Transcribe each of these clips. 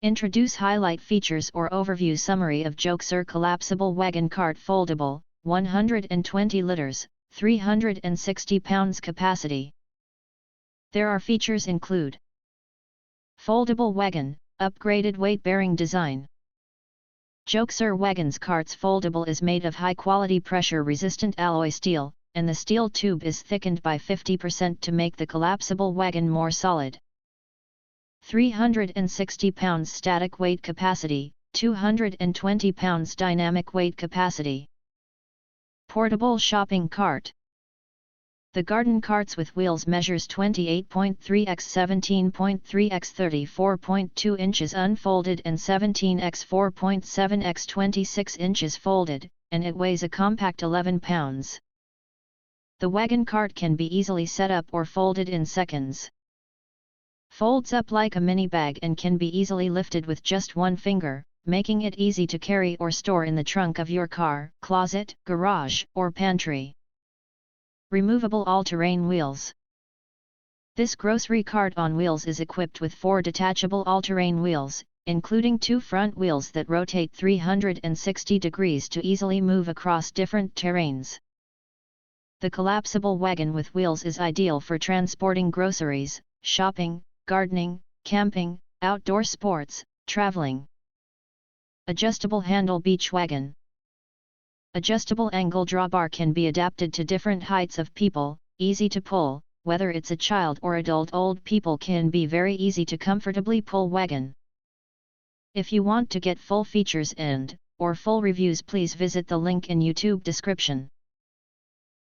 Introduce highlight features or overview summary of Joxir Collapsible Wagon Cart Foldable, 120 liters, 360 pounds capacity. There are features include: Foldable Wagon, upgraded weight-bearing design. Joxir Wagon's carts foldable is made of high-quality pressure-resistant alloy steel, and the steel tube is thickened by 50% to make the collapsible wagon more solid. 360 pounds static weight capacity, 220 pounds dynamic weight capacity. Portable shopping cart. The garden carts with wheels measures 28.3 x 17.3 x 34.2 inches unfolded and 17 x 4.7 x 26 inches folded, and it weighs a compact 11 pounds. The wagon cart can be easily set up or folded in seconds. Folds up like a mini bag and can be easily lifted with just one finger, making it easy to carry or store in the trunk of your car, closet, garage, or pantry. Removable all-terrain wheels. This grocery cart on wheels is equipped with 4 detachable all-terrain wheels, including 2 front wheels that rotate 360 degrees to easily move across different terrains. The collapsible wagon with wheels is ideal for transporting groceries, shopping, gardening, camping, outdoor sports, traveling. Adjustable handle beach wagon. Adjustable angle drawbar can be adapted to different heights of people, easy to pull, whether it's a child or adult. Old people can be very easy to comfortably pull wagon. If you want to get full features or full reviews, please visit the link in YouTube description.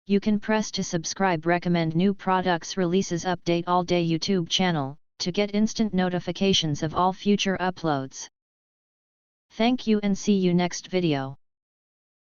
You can press to subscribe, recommend new products releases, update all day YouTube channel, to get instant notifications of all future uploads. Thank you and see you next video.